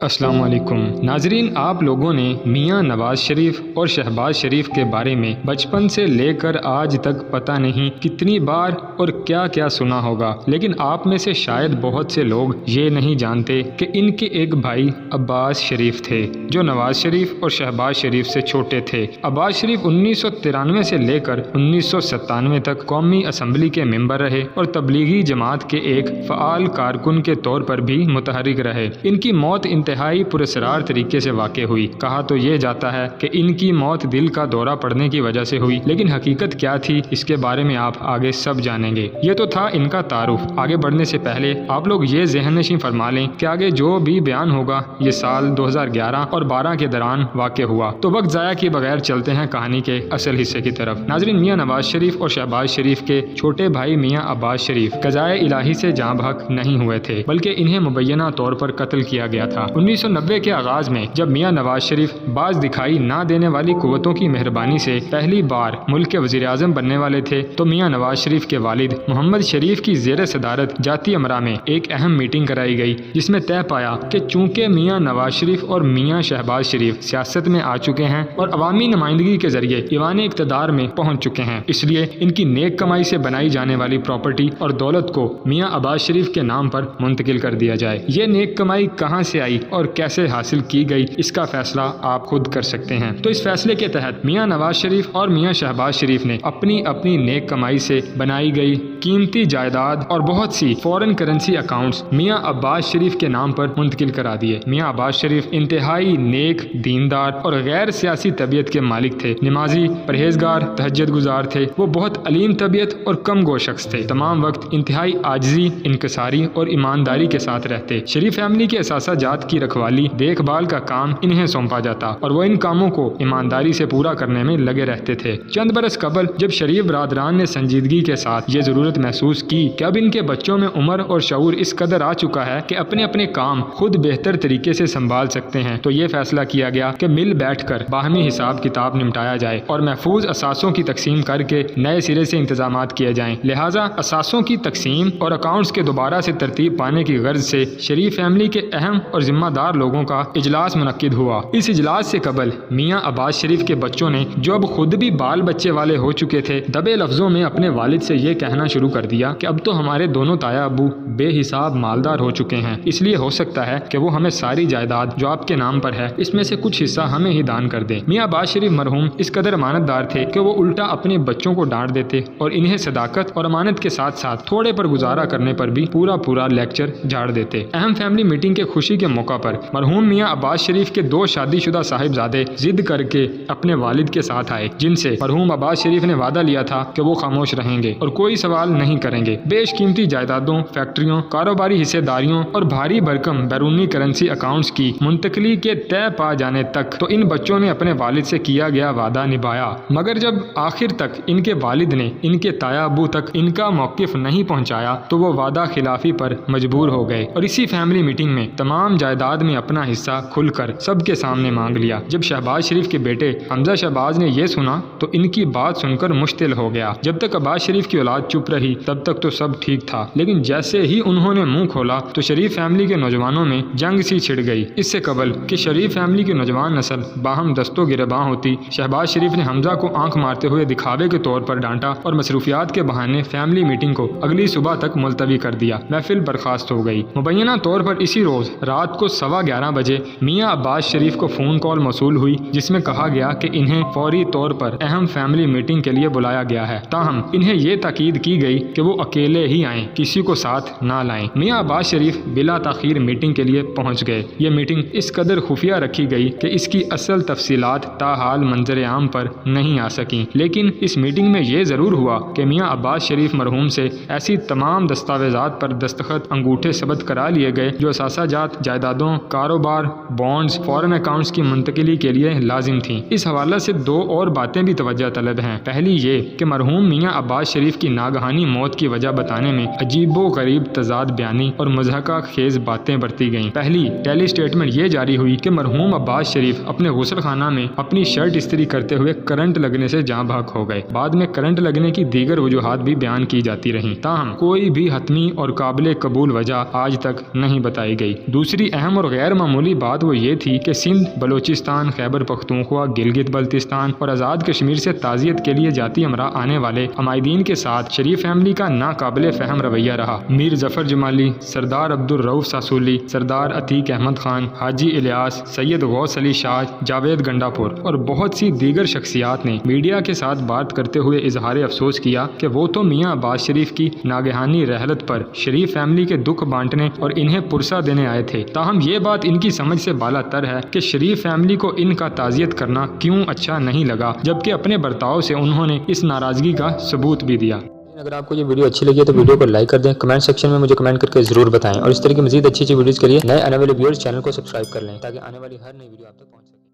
السلام علیکم ناظرین، آپ لوگوں نے میاں نواز شریف اور شہباز شریف کے بارے میں بچپن سے لے کر آج تک پتہ نہیں کتنی بار اور کیا کیا سنا ہوگا، لیکن آپ میں سے شاید بہت سے لوگ یہ نہیں جانتے کہ ان کے ایک بھائی عباس شریف تھے جو نواز شریف اور شہباز شریف سے چھوٹے تھے۔ عباس شریف 1993 سے لے کر 1997 تک قومی اسمبلی کے ممبر رہے اور تبلیغی جماعت کے ایک فعال کارکن کے طور پر بھی متحرک رہے۔ ان کی موت انتہائی پراسرار طریقے سے واقع ہوئی۔ کہا تو یہ جاتا ہے کہ ان کی موت دل کا دورہ پڑنے کی وجہ سے ہوئی، لیکن حقیقت کیا تھی اس کے بارے میں آپ آگے سب جانیں گے۔ یہ تو تھا ان کا تعارف۔ آگے بڑھنے سے پہلے آپ لوگ یہ ذہن نشین فرما لیں کہ آگے جو بھی بیان ہوگا یہ سال 2011 اور 12 کے دوران واقع ہوا۔ تو وقت ضائع کیے بغیر چلتے ہیں کہانی کے اصل حصے کی طرف۔ ناظرین، میاں نواز شریف اور شہباز شریف کے چھوٹے بھائی میاں عباس شریف قضائے الہی سے جاں بحق نہیں ہوئے تھے، بلکہ انہیں مبینہ طور پر قتل کیا گیا تھا۔ 1990 کے آغاز میں جب میاں نواز شریف باز دکھائی نہ دینے والی قوتوں کی مہربانی سے پہلی بار ملک کے وزیر اعظم بننے والے تھے، تو میاں نواز شریف کے والد محمد شریف کی زیر صدارت جاتی امرا میں ایک اہم میٹنگ کرائی گئی، جس میں طے پایا کہ چونکہ میاں نواز شریف اور میاں شہباز شریف سیاست میں آ چکے ہیں اور عوامی نمائندگی کے ذریعے ایوان اقتدار میں پہنچ چکے ہیں، اس لیے ان کی نیک کمائی سے بنائی جانے والی پراپرٹی اور دولت کو میاں عباس شریف کے نام پر منتقل کر دیا جائے۔ یہ نیک کمائی کہاں سے آئی اور کیسے حاصل کی گئی، اس کا فیصلہ آپ خود کر سکتے ہیں۔ تو اس فیصلے کے تحت میاں نواز شریف اور میاں شہباز شریف نے اپنی اپنی نیک کمائی سے بنائی گئی قیمتی جائیداد اور بہت سی فورن کرنسی اکاؤنٹس میاں عباس شریف کے نام پر منتقل کرا دیے۔ میاں عباس شریف انتہائی نیک، دیندار اور غیر سیاسی طبیعت کے مالک تھے۔ نمازی، پرہیزگار، تہجد گزار تھے۔ وہ بہت علیم طبیعت اور کم گو شخص تھے۔ تمام وقت انتہائی عاجزی، انکساری اور ایمانداری کے ساتھ رہتے۔ شریف فیملی کے اثاثہ جات کی رکھوالی، دیکھ بھال کا کام انہیں سونپا جاتا اور وہ ان کاموں کو ایمانداری سے پورا کرنے میں لگے رہتے تھے۔ چند برس قبل جب شریف برادران نے سنجیدگی کے ساتھ یہ ضرورت محسوس کی کہ اب ان کے بچوں میں عمر اور شعور اس قدر آ چکا ہے کہ اپنے اپنے کام خود بہتر طریقے سے سنبھال سکتے ہیں، تو یہ فیصلہ کیا گیا کہ مل بیٹھ کر باہمی حساب کتاب نمٹایا جائے اور محفوظ اثاثوں کی تقسیم کر کے نئے سرے سے انتظامات کیے جائیں۔ لہٰذا اثاثوں کی تقسیم اور اکاؤنٹس کے دوبارہ سے ترتیب پانے کی غرض سے شریف فیملی کے اہم اور ذمہ دار لوگوں کا اجلاس منعقد ہوا۔ اس اجلاس سے قبل میاں عباس شریف کے بچوں نے، جو اب خود بھی بال بچے والے ہو چکے تھے، دبے لفظوں میں اپنے والد سے یہ کہنا شروع کر دیا کہ اب تو ہمارے دونوں تایا ابو بے حساب مالدار ہو چکے ہیں، اس لیے ہو سکتا ہے کہ وہ ہمیں ساری جائیداد جو آپ کے نام پر ہے اس میں سے کچھ حصہ ہمیں ہی دان کر دیں۔ میاں عباس شریف مرحوم اس قدر امانت دار تھے کہ وہ الٹا اپنے بچوں کو ڈانٹ دیتے اور انہیں صداقت اور امانت کے ساتھ ساتھ تھوڑے پر گزارا کرنے پر بھی پورا لیکچر جھاڑ دیتے۔ اہم فیملی میٹنگ کے خوشی کے موقع پر مرحوم میاں عباس شریف کے 2 شادی شدہ صاحبزادے ضد کر کے اپنے والد کے ساتھ آئے، جن سے مرحوم عباس شریف نے وعدہ لیا تھا کہ وہ خاموش رہیں گے اور کوئی سوال نہیں کریں گے۔ بیش قیمتی جائیدادوں، فیکٹریوں، کاروباری حصے داریوں اور بھاری بھرکم بیرونی کرنسی اکاؤنٹس کی منتقلی کے طے پا جانے تک تو ان بچوں نے اپنے والد سے کیا گیا وعدہ نبھایا، مگر جب آخر تک ان کے والد نے ان کے تایا ابو تک ان کا موقف نہیں پہنچایا تو وہ وعدہ خلافی پر مجبور ہو گئے اور اسی فیملی میٹنگ میں تمام جائیداد میں اپنا حصہ کھل کر سب کے سامنے مانگ لیا۔ جب شہباز شریف کے بیٹے حمزہ شہباز نے یہ سنا تو ان کی بات سن کر مشتعل ہو گیا۔ جب تک عباس شریف کی اولاد چپ رہی تب تک تو سب ٹھیک تھا، لیکن جیسے ہی انہوں نے منہ کھولا تو شریف فیملی کے نوجوانوں میں جنگ سی چھڑ گئی۔ اس سے قبل کہ شریف فیملی کی نوجوان نسل باہم دست و گریباں ہوتی، شہباز شریف نے حمزہ کو آنکھ مارتے ہوئے دکھاوے کے طور پر ڈانٹا اور مصروفیات کے بہانے فیملی میٹنگ کو اگلی صبح تک ملتوی کر دیا۔ محفل برخاست ہو گئی۔ مبینہ طور پر اسی روز رات کو 11:15 بجے میاں عباس شریف کو فون کال موصول ہوئی، جس میں کہا گیا کہ انہیں فوری طور پر اہم فیملی میٹنگ کے لیے بلایا گیا ہے، تاہم انہیں یہ تاکید کی گئی کہ وہ اکیلے ہی آئیں، کسی کو ساتھ نہ لائیں۔ میاں عباس شریف بلا تاخیر میٹنگ کے لیے پہنچ گئے۔ یہ میٹنگ اس قدر خفیہ رکھی گئی کہ اس کی اصل تفصیلات تاحال منظر عام پر نہیں آ سکیں، لیکن اس میٹنگ میں یہ ضرور ہوا کہ میاں عباس شریف مرحوم سے ایسی تمام دستاویزات پر دستخط انگوٹھے ثبت کرا لیے گئے جو اثاثہ جات، جائیدادوں، کاروبار، بانڈز، فورن اکاؤنٹس کی منتقلی کے لیے لازم تھیں۔ اس حوالے سے 2 اور باتیں بھی توجہ طلب ہیں۔ پہلی یہ کہ مرحوم میاں عباس شریف کی ناگہانی موت کی وجہ بتانے میں عجیب و غریب تضاد بیانی اور مضحکہ خیز باتیں برتی گئیں۔ پہلی ٹیلی اسٹیٹمنٹ یہ جاری ہوئی کہ مرحوم عباس شریف اپنے غسل خانہ میں اپنی شرٹ استری کرتے ہوئے کرنٹ لگنے سے جاں بحق ہو گئے۔ بعد میں کرنٹ لگنے کی دیگر وجوہات بھی بیان کی جاتی رہیں، تاہم کوئی بھی حتمی اور قابل قبول وجہ آج تک نہیں بتائی گئی۔ دوسری اہم اہم اور غیر معمولی بات وہ یہ تھی کہ سندھ، بلوچستان، خیبر پختونخوا، گلگت بلتستان اور آزاد کشمیر سے تعزیت کے لیے جاتی امراء آنے والے عمائدین کے ساتھ شریف فیملی کا ناقابل فہم رویہ رہا۔ میر ظفر جمالی، سردار عبدالرؤف ساسولی، سردار عتیق احمد خان، حاجی الیاس، سید غوث علی شاہ، جاوید گنڈاپور اور بہت سی دیگر شخصیات نے میڈیا کے ساتھ بات کرتے ہوئے اظہار افسوس کیا کہ وہ تو میاں عباس شریف کی ناگہانی رحلت پر شریف فیملی کے دکھ بانٹنے اور انہیں پرسہ دینے آئے تھے، تاہم یہ بات ان کی سمجھ سے بالا تر ہے کہ شریف فیملی کو ان کا تعزیت کرنا کیوں اچھا نہیں لگا، جبکہ اپنے برتاؤ سے انہوں نے اس ناراضگی کا ثبوت بھی دیا۔ اگر آپ کو یہ ویڈیو اچھی لگی ہے تو ویڈیو کو لائک کر دیں، کمنٹ سیکشن میں مجھے کمنٹ کر کے ضرور بتائیں، اور اس طرح کی مزید اچھی ویڈیوز کے لیے نئے آنے والے ویورز چینل کو سبسکرائب کر لیں تاکہ آنے والی ہر نئی ویڈیو آپ تک پہنچ سکے۔